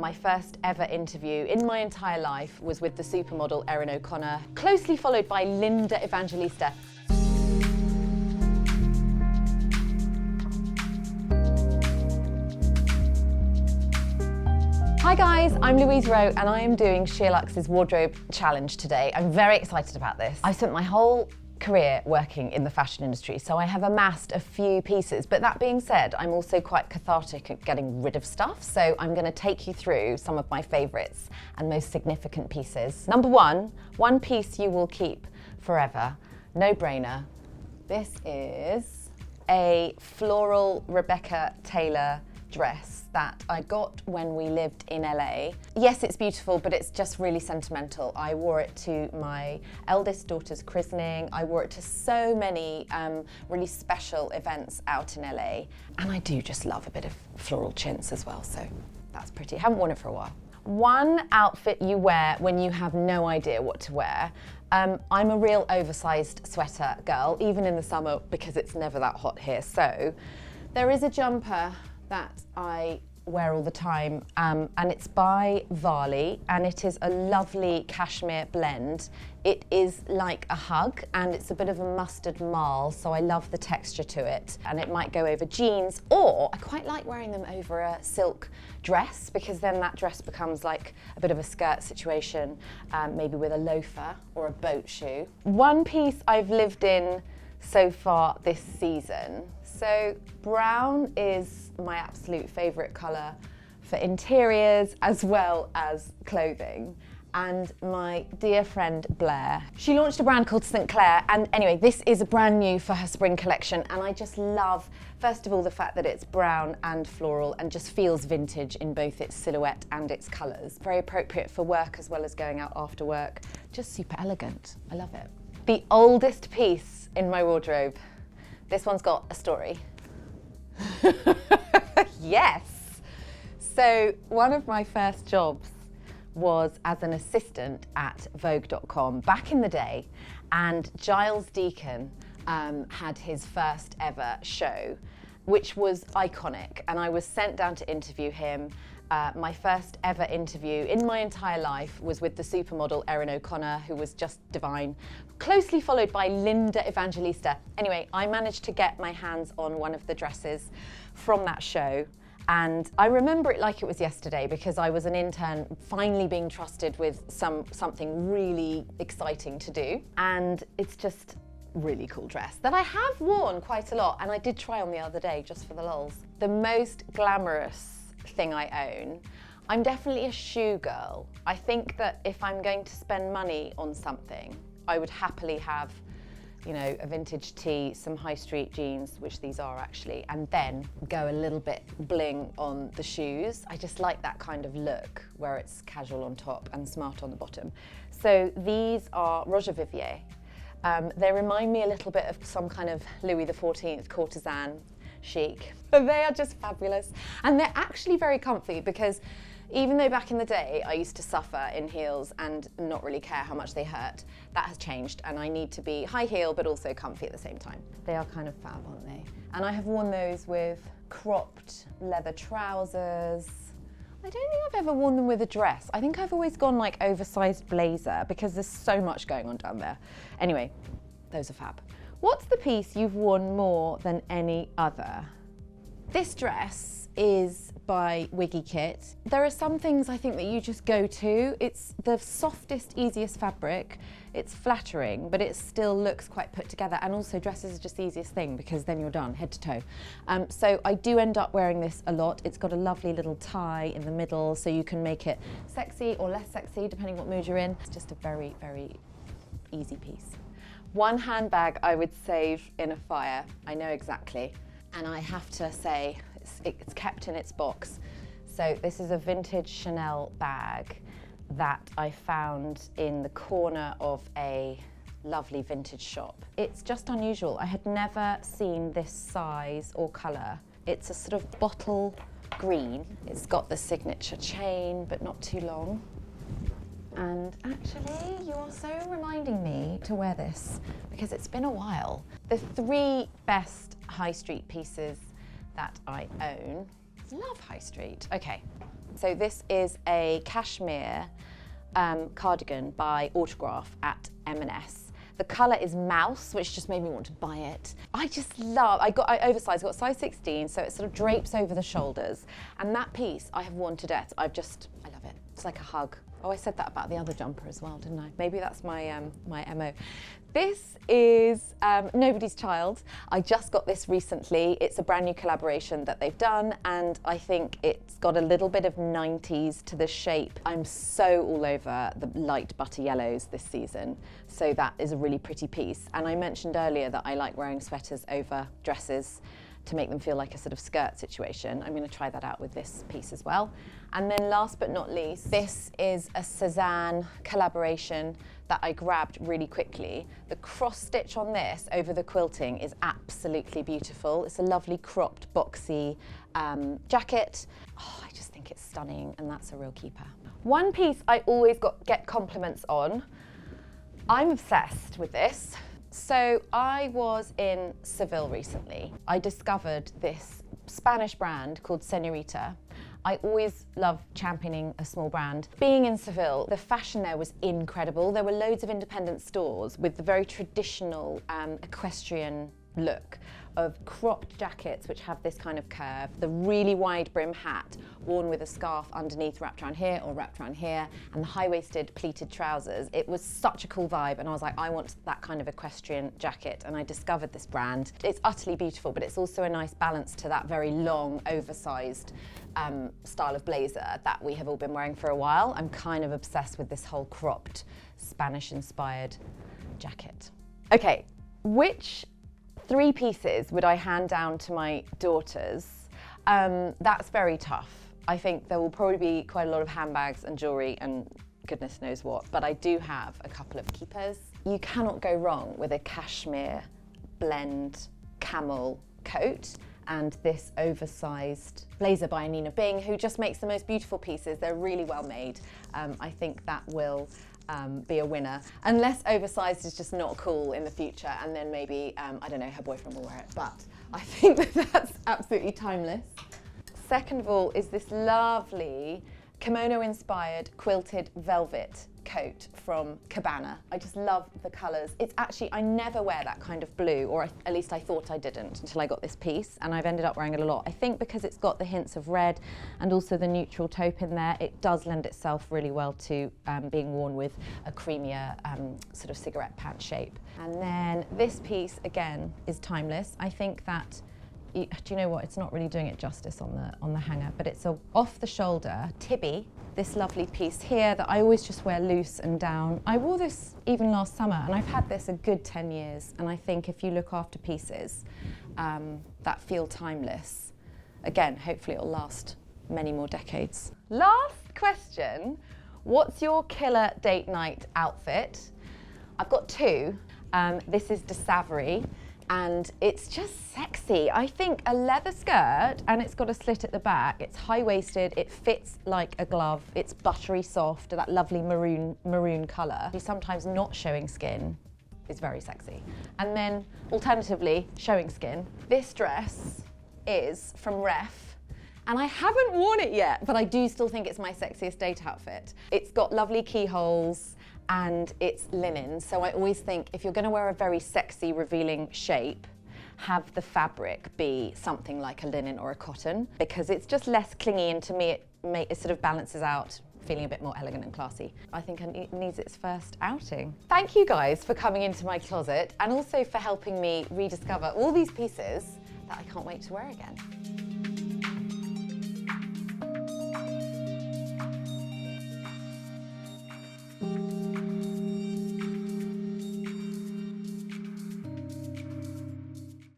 my first ever interview in my entire life was with the supermodel Erin O'Connor, closely followed by Linda Evangelista. Hi guys, I'm Louise Roe and I am doing SheerLuxe's wardrobe challenge today. I'm very excited about this. I've spent my whole career working in the fashion industry, so I have amassed a few pieces, but that being said, I'm also quite cathartic at getting rid of stuff, so I'm going to take you through some of my favourites and most significant pieces. Number one piece you will keep forever, no brainer. This is a floral Rebecca Taylor dress that I got when we lived in LA. Yes, it's beautiful, but it's just really sentimental. I wore it to my eldest daughter's christening. I wore it to so many really special events out in LA. And I do just love a bit of floral chintz as well, so that's pretty. I haven't worn it for a while. One outfit you wear when you have no idea what to wear. I'm a real oversized sweater girl, even in the summer, because it's never that hot here. So there is a jumper that I wear all the time, and it's by Varley, and it is a lovely cashmere blend. It is like a hug, and it's a bit of a mustard marl, so I love the texture to it. And it might go over jeans, or I quite like wearing them over a silk dress, because then that dress becomes like a bit of a skirt situation, maybe with a loafer or a boat shoe. One piece I've lived in so far this season. So brown is my absolute favourite colour for interiors as well as clothing. And my dear friend Blair, she launched a brand called St. Clair, and anyway, this is a brand new for her spring collection, and I just love, first of all, the fact that it's brown and floral and just feels vintage in both its silhouette and its colours. Very appropriate for work as well as going out after work. Just super elegant, I love it. The oldest piece in my wardrobe. This one's got a story. Yes! So one of my first jobs was as an assistant at Vogue.com back in the day, and Giles Deacon had his first ever show, which was iconic, and I was sent down to interview him. My first ever interview in my entire life was with the supermodel Erin O'Connor, who was just divine, closely followed by Linda Evangelista. Anyway, I managed to get my hands on one of the dresses from that show, and I remember it like it was yesterday because I was an intern finally being trusted with something really exciting to do, and it's just really cool dress that I have worn quite a lot, and I did try on the other day just for the lols. The most glamorous thing I own, I'm definitely a shoe girl. I think that if I'm going to spend money on something, I would happily have, you know, a vintage tee, some high street jeans, which these are actually, and then go a little bit bling on the shoes. I just like that kind of look where it's casual on top and smart on the bottom. So these are Roger Vivier. They remind me a little bit of some kind of Louis XIV courtesan chic, but they are just fabulous. And they're actually very comfy, because even though back in the day I used to suffer in heels and not really care how much they hurt, that has changed, and I need to be high heel but also comfy at the same time. They are kind of fab, aren't they? And I have worn those with cropped leather trousers. I don't think I've ever worn them with a dress. I think I've always gone like oversized blazer because there's so much going on down there. Anyway, those are fab. What's the piece you've worn more than any other? This dress is by Wiggy Kit. There are some things I think that you just go to. It's the softest, easiest fabric. It's flattering, but it still looks quite put together. And also dresses are just the easiest thing because then you're done, head to toe. So I do end up wearing this a lot. It's got a lovely little tie in the middle, so you can make it sexy or less sexy, depending what mood you're in. It's just a very, very easy piece. One handbag I would save in a fire, I know exactly. And I have to say, it's kept in its box. So this is a vintage Chanel bag that I found in the corner of a lovely vintage shop. It's just unusual. I had never seen this size or colour. It's a sort of bottle green. It's got the signature chain, but not too long. And actually, you are so reminding me to wear this because it's been a while. The three best high street pieces that I own. Love high street. Okay, So this is a cashmere cardigan by Autograph at M&S. The colour is mouse, which just made me want to buy it. I just love, I oversized, I got size 16, so it sort of drapes over the shoulders. And that piece I have worn to death. I love it. It's like a hug. Oh, I said that about the other jumper as well, didn't I? Maybe that's my my MO. This is Nobody's Child. I just got this recently. It's a brand new collaboration that they've done, and I think it's got a little bit of 90s to the shape. I'm so all over the light butter yellows this season, so that is a really pretty piece. And I mentioned earlier that I like wearing sweaters over dresses to make them feel like a sort of skirt situation. I'm going to try that out with this piece as well. And then last but not least, this is a Cezanne collaboration that I grabbed really quickly. The cross stitch on this over the quilting is absolutely beautiful. It's a lovely cropped boxy jacket. Oh, I just think it's stunning, and that's a real keeper. One piece I always get compliments on. I'm obsessed with this. So I was in Seville recently. I discovered this Spanish brand called Señorita. I always love championing a small brand. Being in Seville, the fashion there was incredible. There were loads of independent stores with the very traditional equestrian look of cropped jackets which have this kind of curve, the really wide brim hat worn with a scarf underneath wrapped around here or wrapped around here, and the high-waisted pleated trousers. It was such a cool vibe, and I was like, I want that kind of equestrian jacket, and I discovered this brand. It's utterly beautiful, but it's also a nice balance to that very long, oversized style of blazer that we have all been wearing for a while. I'm kind of obsessed with this whole cropped, Spanish-inspired jacket. Okay, which 3 pieces would I hand down to my daughters? That's very tough. I think there will probably be quite a lot of handbags and jewellery and goodness knows what, but I do have a couple of keepers. You cannot go wrong with a cashmere blend camel coat and this oversized blazer by Nina Bing, who just makes the most beautiful pieces. They're really well made. I think that will be a winner, unless oversized is just not cool in the future, and then maybe, I don't know, her boyfriend will wear it, but I think that's absolutely timeless. Second of all is this lovely kimono-inspired quilted velvet coat from Cabana. I just love the colours. It's actually, I never wear that kind of blue, or at least I thought I didn't until I got this piece, and I've ended up wearing it a lot. I think because it's got the hints of red and also the neutral taupe in there, it does lend itself really well to being worn with a creamier sort of cigarette pant shape. And then this piece, again, is timeless. I think that, do you know what, it's not really doing it justice on the hanger, but it's a off-the-shoulder Tibby, this lovely piece here that I always just wear loose and down. I wore this even last summer, and I've had this a good 10 years, and I think if you look after pieces that feel timeless, again, hopefully it'll last many more decades. Last question, what's your killer date night outfit? I've got 2. This is de Savary, and it's just sexy. I think a leather skirt, and it's got a slit at the back. It's high-waisted, it fits like a glove. It's buttery soft, that lovely maroon colour. Sometimes not showing skin is very sexy. And then, alternatively, showing skin. This dress is from Ref, and I haven't worn it yet, but I do still think it's my sexiest date outfit. It's got lovely keyholes, and it's linen, so I always think if you're going to wear a very sexy, revealing shape, have the fabric be something like a linen or a cotton, because it's just less clingy, and to me it sort of balances out, feeling a bit more elegant and classy. I think it needs its first outing. Thank you guys for coming into my closet, and also for helping me rediscover all these pieces that I can't wait to wear again.